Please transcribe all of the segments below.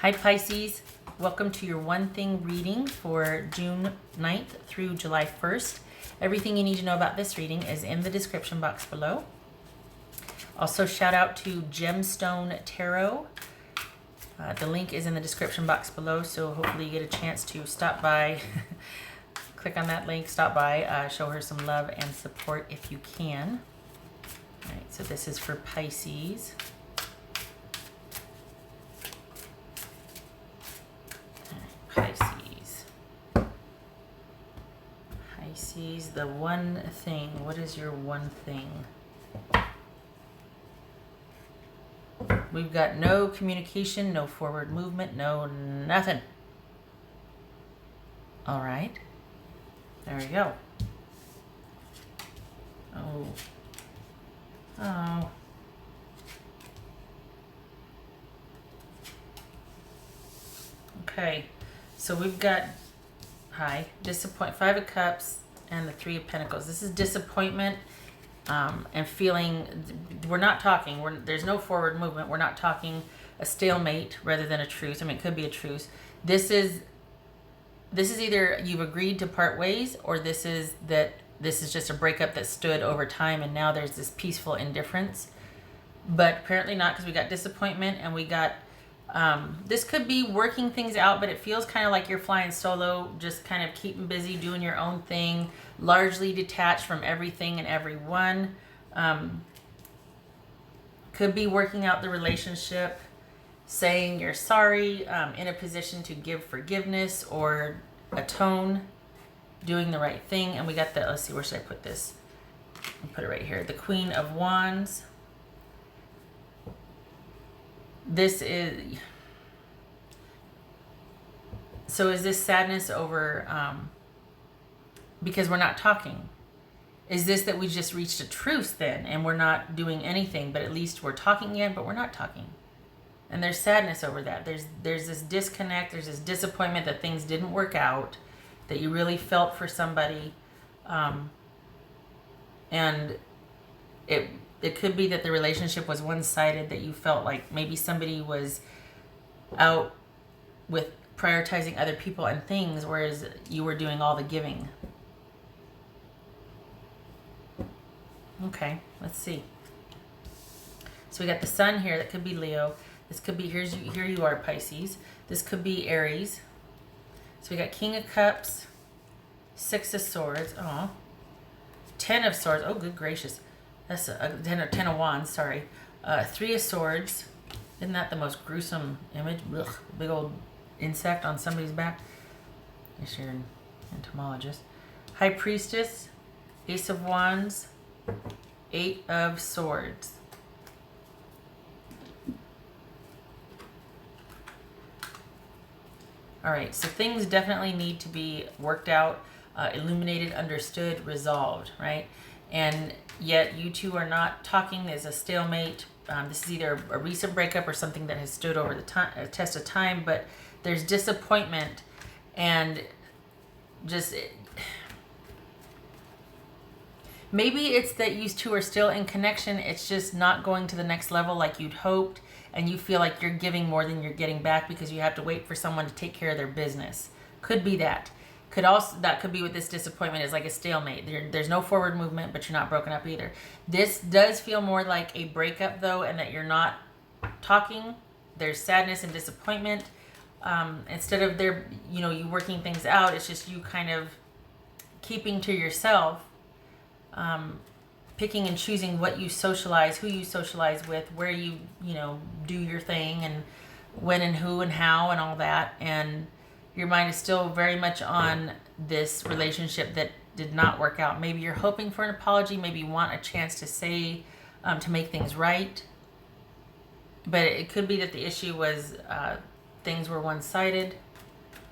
Hi Pisces, welcome to your one thing reading for June 9th through July 1st. Everything you need to know about this reading is in the description box below. Also shout out to Gemstone Tarot. The link is in the description box below, so hopefully you get a chance to stop by, click on that link, stop by, show her some love and support if you can. All right, so this is for Pisces. Pisces, the one thing. What is your one thing? We've got no communication, no forward movement, no nothing. All right. There we go. Oh. Okay. So we've got, Five of Cups and the Three of Pentacles. This is disappointment and feeling, we're not talking, there's no forward movement. We're not talking a stalemate rather than a truce. I mean, it could be a truce. This is either you've agreed to part ways, or this is just a breakup that stood over time and now there's this peaceful indifference. But apparently not, because we got disappointment and we got this could be working things out, but it feels kind of like you're flying solo, just kind of keeping busy, doing your own thing, largely detached from everything and everyone. Could be working out the relationship, saying you're sorry, in a position to give forgiveness or atone, doing the right thing. And we got the, let's see, where should I put this? I'll put it right here. The Queen of Wands. This is, so is this sadness over, because we're not talking? Is this that we just reached a truce then and we're not doing anything, but at least we're talking again, but we're not talking? And there's sadness over that. There's this disconnect, there's this disappointment that things didn't work out, that you really felt for somebody. And it could be that the relationship was one-sided, that you felt like maybe somebody was out with prioritizing other people and things, whereas you were doing all the giving. Okay, let's see. So we got the Sun here. That could be Leo. This could be, here you are, Pisces. This could be Aries. So we got King of Cups, Six of Swords. Oh, 10 of Swords. Oh, good gracious. That's a 10 of Wands, sorry. Three of Swords. Isn't that the most gruesome image? Ugh, big old insect on somebody's back. I guess you're an entomologist. High Priestess, Ace of Wands, Eight of Swords. All right, so things definitely need to be worked out, illuminated, understood, resolved, right? And yet you two are not talking. There's a stalemate. This is either a recent breakup or something that has stood over the test of time, but there's disappointment and just, maybe it's that you two are still in connection. It's just not going to the next level like you'd hoped, and you feel like you're giving more than you're getting back because you have to wait for someone to take care of their business. Could be that. That could be what this disappointment is, like a stalemate. There's no forward movement, but you're not broken up either. This does feel more like a breakup though, and that you're not talking. There's sadness and disappointment. Instead of you working things out, it's just you kind of keeping to yourself, picking and choosing what you socialize, who you socialize with, where you do your thing, and when and who and how and all that. And your mind is still very much on this relationship that did not work out. Maybe you're hoping for an apology. Maybe you want a chance to say, to make things right. But it could be that the issue was things were one-sided.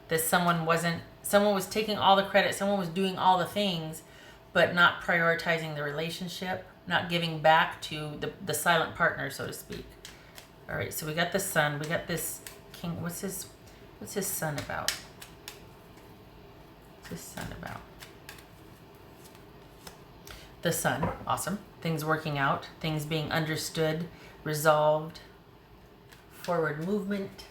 That someone was taking all the credit. Someone was doing all the things, but not prioritizing the relationship, not giving back to the silent partner, so to speak. All right, so we got the Sun. We got this King. What's his Sun about? What's his Sun about? The Sun. Awesome. Things working out. Things being understood, resolved. Forward movement.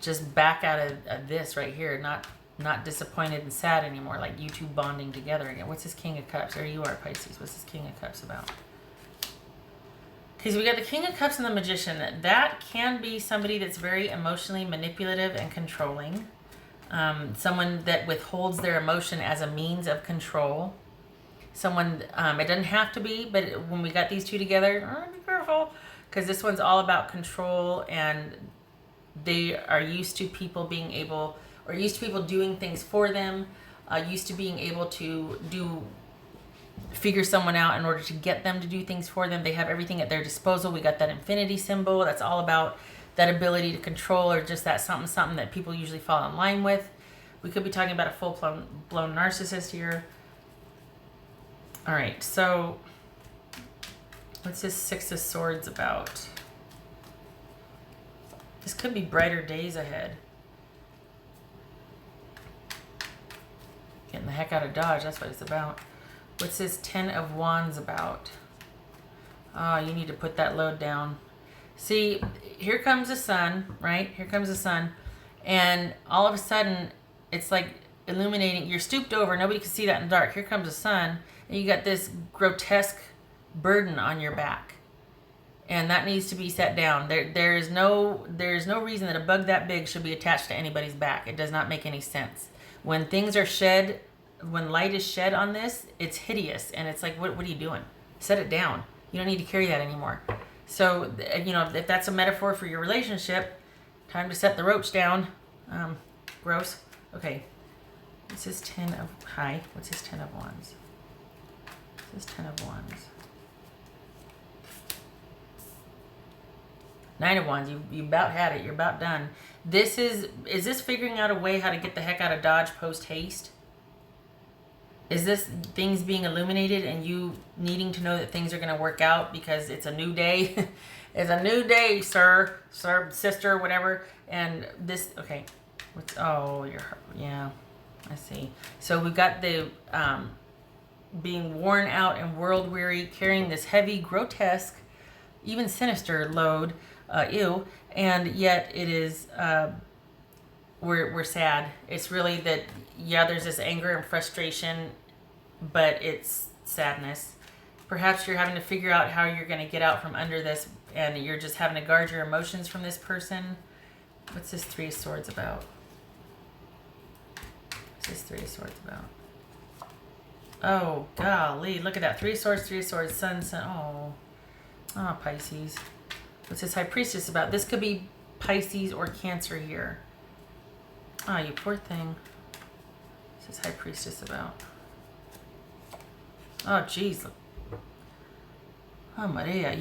just back out of this right here, not disappointed and sad anymore, like you two bonding together again. What's this King of Cups? There you are, Pisces. What's this King of Cups about? Because we got the King of Cups and the Magician. That can be somebody that's very emotionally manipulative and controlling. Someone that withholds their emotion as a means of control. Someone, it doesn't have to be, but when we got these two together, be careful. Because this one's all about control, and they are used to people being able, or used to people doing things for them, used to being able to figure someone out in order to get them to do things for them. They have everything at their disposal. We got that infinity symbol. That's all about that ability to control, or just that something that people usually fall in line with. We could be talking about a full-blown narcissist here. All right, so what's this Six of Swords about? This could be brighter days ahead. Getting the heck out of Dodge, that's what it's about. What's this Ten of Wands about? Oh, you need to put that load down. See, here comes the sun, right? Here comes the sun. And all of a sudden, it's like illuminating. You're stooped over. Nobody can see that in the dark. Here comes the sun. And you got this grotesque burden on your back. And that needs to be set down. There is no reason that a bug that big should be attached to anybody's back. It does not make any sense. When things are shed, when light is shed on this, it's hideous. And it's like, what are you doing? Set it down. You don't need to carry that anymore. So, you know, if that's a metaphor for your relationship, time to set the roach down. Gross. Okay. What's this Ten of... Hi. What's this Ten of Wands? What's this Ten of Wands? Nine of Wands. You about had it. You're about done. Is this figuring out a way how to get the heck out of Dodge post-haste? Is this things being illuminated and you needing to know that things are going to work out because it's a new day? It's a new day, sir, sister, whatever. And this, okay. Yeah, I see. So we've got the being worn out and world weary, carrying this heavy, grotesque, even sinister load, and yet it is, we're sad. It's really that, yeah, there's this anger and frustration, but it's sadness. Perhaps you're having to figure out how you're going to get out from under this, and you're just having to guard your emotions from this person. What's this Three of Swords about? What's this Three of Swords about? Oh, golly. Look at that. Three of Swords, sun. Oh, Pisces. What's this High Priestess about? This could be Pisces or Cancer here. Oh, you poor thing. What's this High Priestess about? Oh, jeez. Oh, Maria,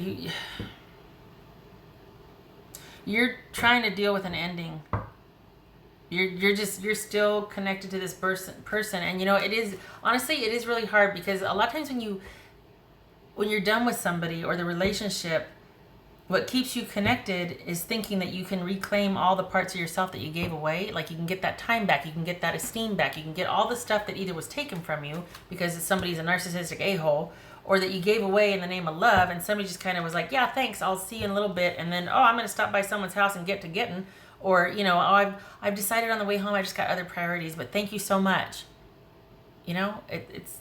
you're trying to deal with an ending. You're still connected to this person, and you know it is really hard, because a lot of times when you're done with somebody or the relationship, what keeps you connected is thinking that you can reclaim all the parts of yourself that you gave away. Like you can get that time back, you can get that esteem back, you can get all the stuff that either was taken from you because somebody's a narcissistic a-hole, or that you gave away in the name of love, and somebody just kind of was like, yeah, thanks, I'll see you in a little bit, and then, oh, I'm going to stop by someone's house and get to getting, or, you know, oh, I've decided on the way home I just got other priorities, but thank you so much. You know, it's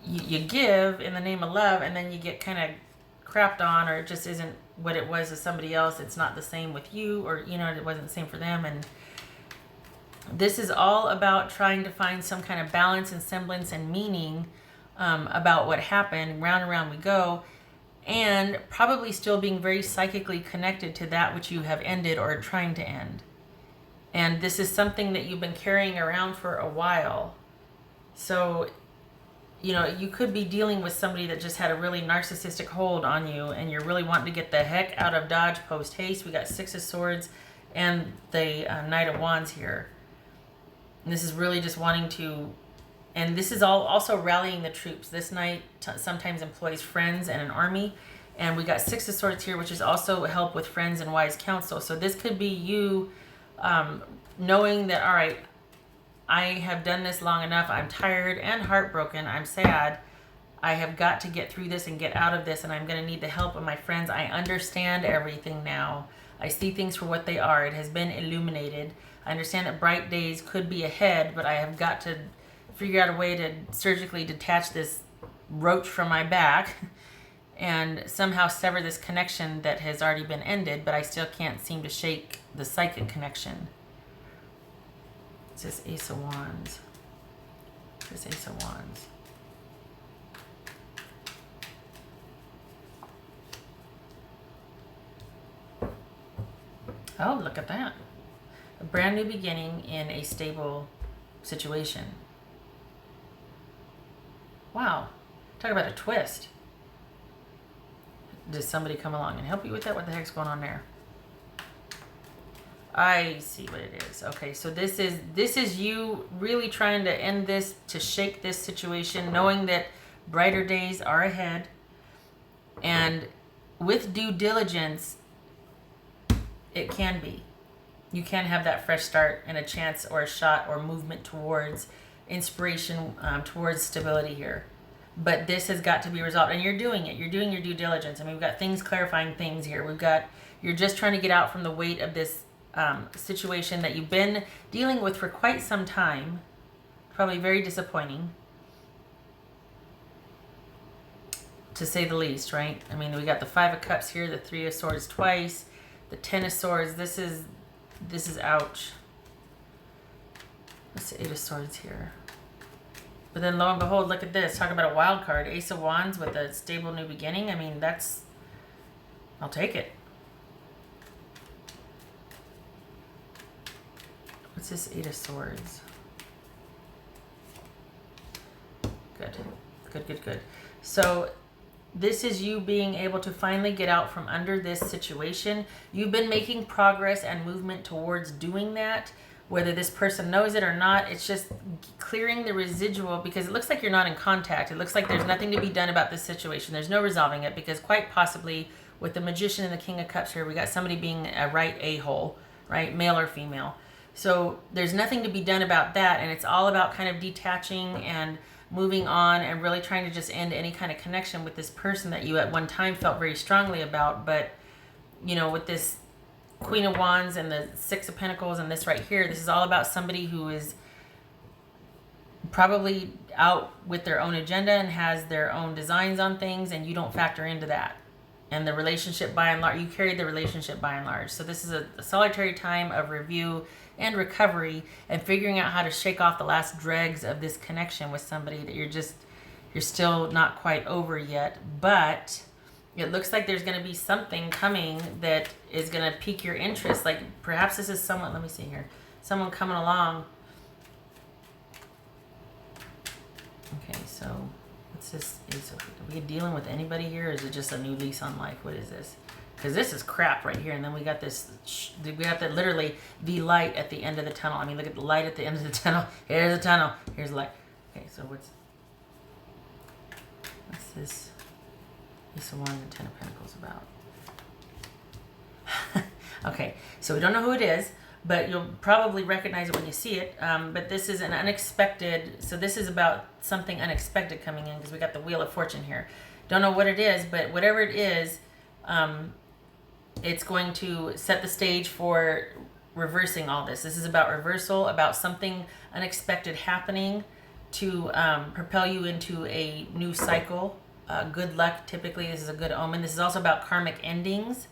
you give in the name of love, and then you get kind of crapped on, or it just isn't what it was with somebody else. It's not the same with you, or, you know, it wasn't the same for them. And this is all about trying to find some kind of balance and semblance and meaning about what happened. Round and round we go, and probably still being very psychically connected to that which you have ended or are trying to end. And this is something that you've been carrying around for a while. So, you know, you could be dealing with somebody that just had a really narcissistic hold on you, and you're really wanting to get the heck out of Dodge post-haste. We got Six of Swords and the Knight of Wands here. And this is really just wanting to, and this is all also rallying the troops. This knight sometimes employs friends and an army. And we got Six of Swords here, which is also help with friends and wise counsel. So this could be you knowing that, all right, I have done this long enough. I'm tired and heartbroken. I'm sad. I have got to get through this and get out of this, and I'm going to need the help of my friends. I understand everything now. I see things for what they are. It has been illuminated. I understand that bright days could be ahead, but I have got to figure out a way to surgically detach this roach from my back and somehow sever this connection that has already been ended, but I still can't seem to shake the psychic connection. It's this Ace of Wands. This Ace of Wands. Oh, look at that. A brand new beginning in a stable situation. Wow. Talk about a twist. Does somebody come along and help you with that? What the heck's going on there? I see what it is. Okay, so this is you really trying to end this, to shake this situation, knowing that brighter days are ahead. And with due diligence, it can be. You can have that fresh start and a chance or a shot or movement towards inspiration, towards stability here. But this has got to be resolved, and you're doing it. You're doing your due diligence. I mean, we've got things clarifying things here. You're just trying to get out from the weight of this situation that you've been dealing with for quite some time. Probably very disappointing, to say the least, right? I mean, we got the Five of Cups here, the Three of Swords twice, the Ten of Swords. This is ouch. What's the Eight of Swords here? But then lo and behold, look at this. Talk about a wild card. Ace of Wands with a stable new beginning. I mean, I'll take it. What's this Eight of Swords? Good. Good, good, good. So this is you being able to finally get out from under this situation. You've been making progress and movement towards doing that. Whether this person knows it or not, it's just clearing the residual, because it looks like you're not in contact. It looks like there's nothing to be done about this situation. There's no resolving it, because quite possibly with the Magician and the King of Cups here, we got somebody being a right a-hole, right? Male or female. So there's nothing to be done about that, and it's all about kind of detaching and moving on and really trying to just end any kind of connection with this person that you at one time felt very strongly about. But, you know, with this Queen of Wands and the Six of Pentacles and this right here, this is all about somebody who is probably out with their own agenda and has their own designs on things, and you don't factor into that. And the relationship, by and large, you carry the relationship by and large. So this is a solitary time of review and recovery and figuring out how to shake off the last dregs of this connection with somebody that you're still not quite over yet. But it looks like there's going to be something coming that is going to pique your interest. Like perhaps this is someone, let me see here, someone coming along. Okay, so what's this? Are we dealing with anybody here, or is it just a new lease on life? What is this? Because this is crap right here, and then we got this. We got that literally the light at the end of the tunnel. I mean, look at the light at the end of the tunnel. Here's the tunnel. Here's the light. Okay, so what's this? Ace of Wands and Ten of Pentacles about. Okay, so we don't know who it is, but you'll probably recognize it when you see it. But this is an unexpected, so this is about something unexpected coming in, because we got the Wheel of Fortune here. Don't know what it is, but whatever it is, it's going to set the stage for reversing all this. This is about reversal, about something unexpected happening to propel you into a new cycle. Good luck, typically. This is a good omen. This is also about karmic endings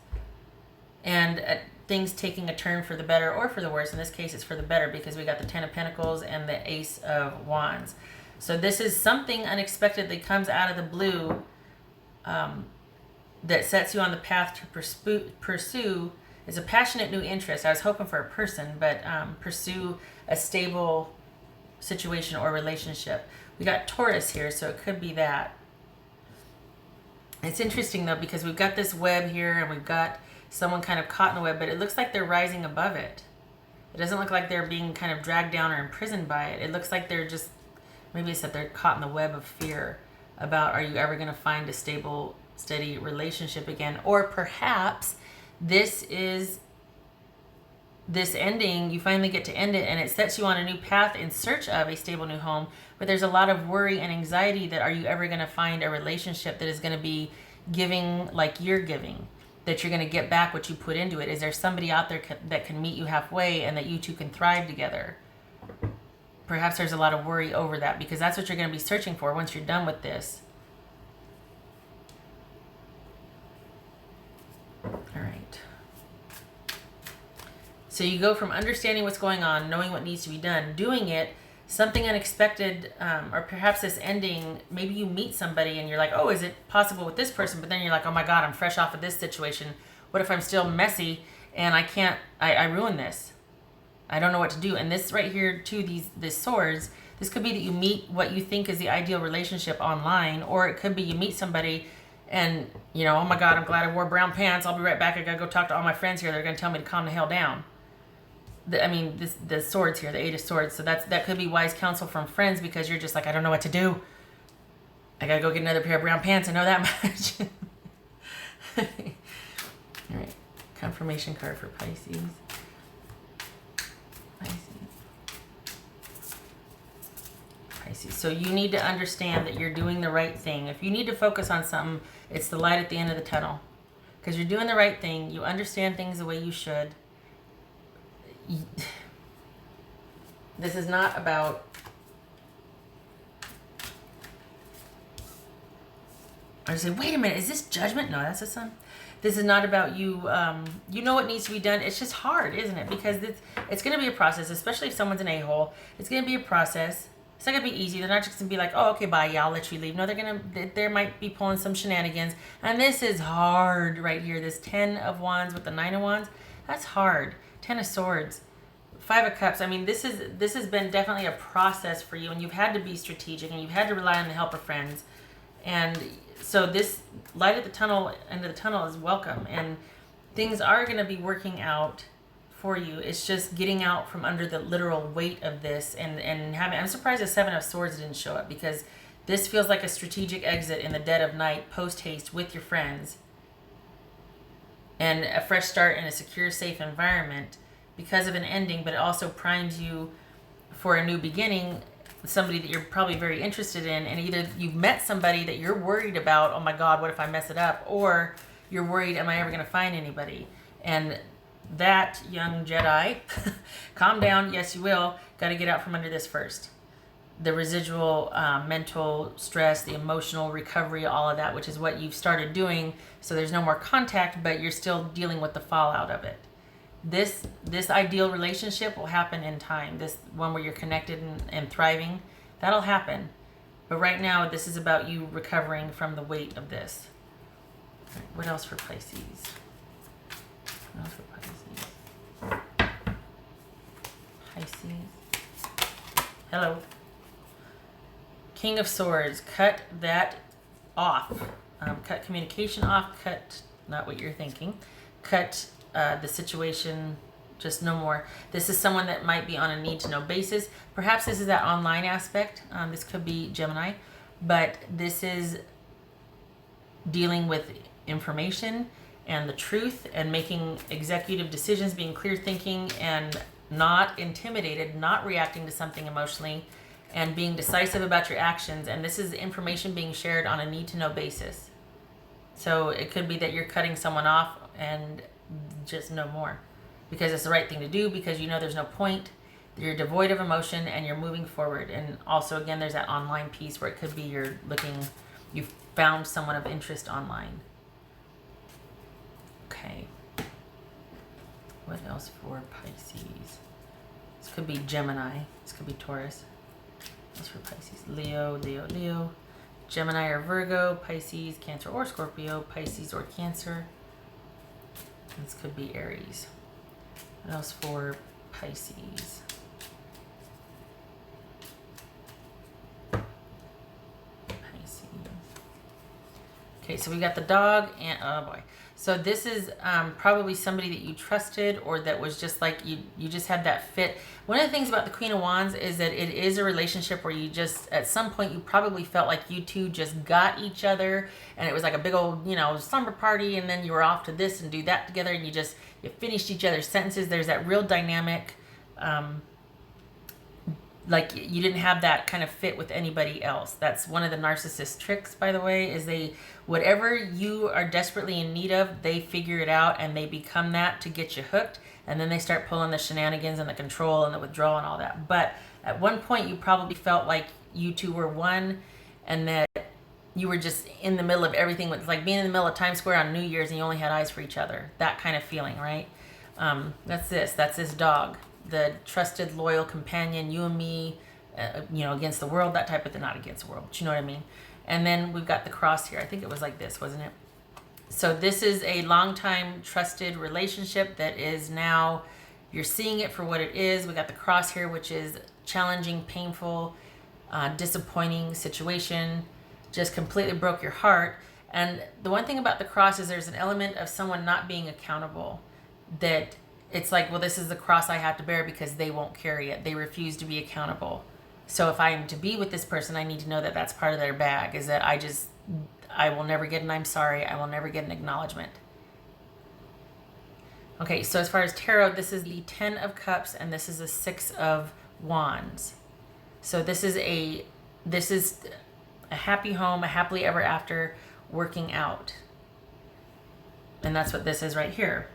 and things taking a turn for the better or for the worse. In this case, it's for the better, because we got the Ten of Pentacles and the Ace of Wands. So this is something unexpected that comes out of the blue, that sets you on the path to pursue is a passionate new interest. I was hoping for a person, but pursue a stable situation or relationship. We got Taurus here, so it could be that. It's interesting though, because we've got this web here and we've got someone kind of caught in the web, but it looks like they're rising above it. It doesn't look like they're being kind of dragged down or imprisoned by it. It looks like they're just, maybe it's that they're caught in the web of fear about, are you ever going to find a stable, steady relationship again? Or perhaps this ending, you finally get to end it, and it sets you on a new path in search of a stable new home. But there's a lot of worry and anxiety that, are you ever going to find a relationship that is going to be giving like you're giving? that you're going to get back what you put into it? Is there somebody out there that can meet you halfway and that you two can thrive together? Perhaps there's a lot of worry over that, because that's what you're going to be searching for once you're done with this. All right. So you go from understanding what's going on, knowing what needs to be done, doing it, something unexpected, or perhaps this ending, maybe you meet somebody and you're like, oh, is it possible with this person? But then you're like, oh my God, I'm fresh off of this situation. What if I'm still messy and I ruin this? I don't know what to do. And this right here too, these swords, this could be that you meet what you think is the ideal relationship online, or it could be you meet somebody and, you know, oh my God, I'm glad I wore brown pants. I'll be right back. I gotta go talk to all my friends here. They're gonna tell me to calm the hell down. The swords here, the 8 of Swords. So that could be wise counsel from friends, because you're just like, I don't know what to do. I gotta go get another pair of brown pants. I know that much. All right, confirmation card for Pisces. Pisces. So you need to understand that you're doing the right thing. If you need to focus on something, it's the light at the end of the tunnel, because you're doing the right thing. You understand things the way you should. This is not about, I say, wait a minute, is this judgment? No, that's the sun. This is not about you. You know what needs to be done. It's just hard, isn't it? Because it's going to be a process, especially if someone's an a-hole. It's going to be a process. It's not going to be easy. They're not just going to be like, oh, okay, bye, yeah, I'll let you leave. No, they might be pulling some shenanigans. And this is hard right here. This 10 of Wands with the 9 of Wands, that's hard. 10 of Swords. 5 of Cups. I mean, this has been definitely a process for you, and you've had to be strategic, and you've had to rely on the help of friends. And so this light at the tunnel, end of the tunnel, is welcome, and things are going to be working out for you. It's just getting out from under the literal weight of this, and having. I'm surprised the 7 of Swords didn't show up, because this feels like a strategic exit in the dead of night, post haste with your friends, and a fresh start in a secure, safe environment because of an ending, but it also primes you for a new beginning, somebody that you're probably very interested in, and either you've met somebody that you're worried about, oh my God, what if I mess it up, or you're worried, am I ever going to find anybody? And that, young Jedi, calm down, yes you will, got to get out from under this first. The residual mental stress, the emotional recovery, all of that, which is what you've started doing, so there's no more contact, but you're still dealing with the fallout of it. This ideal relationship will happen in time. This one where you're connected and thriving, that'll happen. But right now, this is about you recovering from the weight of this. Right, what else for Pisces? What else for Pisces? Pisces. Hello. King of Swords. Cut that off. Cut communication off. Cut, not what you're thinking. Cut the situation, just no more. This is someone that might be on a need-to-know basis. Perhaps this is that online aspect. This could be Gemini, but this is dealing with information and the truth and making executive decisions, being clear thinking and not intimidated, not reacting to something emotionally, and being decisive about your actions. And this is information being shared on a need-to-know basis. So it could be that you're cutting someone off and just no more, because it's the right thing to do, because you know there's no point, you're devoid of emotion, and you're moving forward. And also, again, there's that online piece where it could be you've found someone of interest online. Okay, what else for Pisces? This could be Gemini, this could be Taurus. What's for Pisces? Leo, Gemini or Virgo, Pisces, Cancer or Scorpio, Pisces or Cancer. This could be Aries. What else for Pisces? Okay, so we got the dog and, oh boy. So this is probably somebody that you trusted, or that was just like, you just had that fit. One of the things about the Queen of Wands is that it is a relationship where you just, at some point, you probably felt like you two just got each other, and it was like a big old, slumber party, and then you were off to this and do that together, and you finished each other's sentences. There's that real dynamic like you didn't have that kind of fit with anybody else. That's one of the narcissist tricks, by the way, is they, whatever you are desperately in need of, they figure it out and they become that to get you hooked. And then they start pulling the shenanigans and the control and the withdrawal and all that. But at one point you probably felt like you two were one, and that you were just in the middle of everything. It's like being in the middle of Times Square on New Year's and you only had eyes for each other. That kind of feeling, right? That's this dog, the trusted, loyal companion, you and me, against the world, that type of thing. Not against the world, but you know what I mean. And then we've got the cross here. I think it was like this, wasn't it? So this is a long-time trusted relationship that is now, you're seeing it for what it is. We got the cross here, which is challenging, painful, disappointing situation, just completely broke your heart. And the one thing about the cross is there's an element of someone not being accountable, that it's like, well, this is the cross I have to bear because they won't carry it. They refuse to be accountable. So if I am to be with this person, I need to know that that's part of their bag, is that I will never get an I'm sorry. I will never get an acknowledgement. Okay, so as far as tarot, this is the 10 of Cups and this is a 6 of Wands. So this is a happy home, a happily ever after, working out. And that's what this is right here.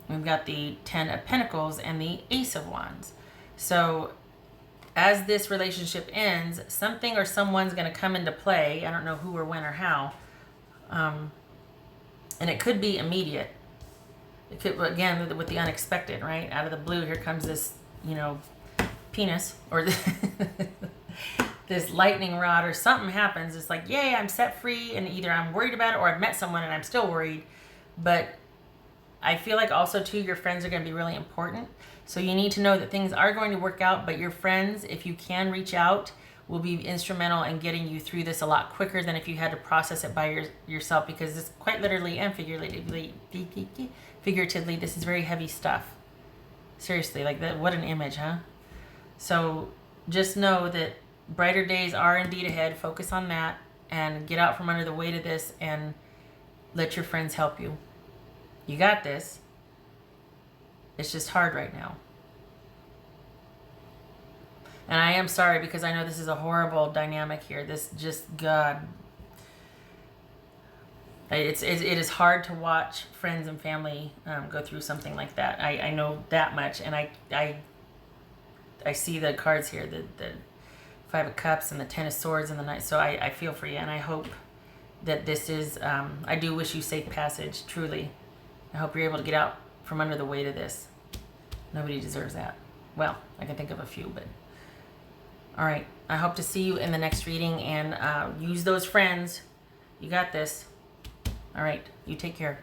We've got the 10 of Pentacles and the Ace of Wands. So as this relationship ends, something or someone's going to come into play. I don't know who or when or how. And it could be immediate. It could, again, with the unexpected, right? Out of the blue, here comes this, penis, or this lightning rod, or something happens. It's like, yay, I'm set free, and either I'm worried about it or I've met someone and I'm still worried. But I feel like also too, your friends are going to be really important. So you need to know that things are going to work out, but your friends, if you can reach out, will be instrumental in getting you through this a lot quicker than if you had to process it by yourself, because it's quite literally and figuratively, this is very heavy stuff. Seriously, like that, what an image, huh? So just know that brighter days are indeed ahead. Focus on that and get out from under the weight of this and let your friends help you. You got this. It's just hard right now. And I am sorry, because I know this is a horrible dynamic here. This just, God. It is hard to watch friends and family go through something like that. I know that much. And I see the cards here, the 5 of Cups and the 10 of Swords and the Knight. So I feel for you. And I hope that this is, I do wish you safe passage, truly. I hope you're able to get out from under the weight of this. Nobody deserves that. Well, I can think of a few, but... All right. I hope to see you in the next reading, and use those friends. You got this. All right. You take care.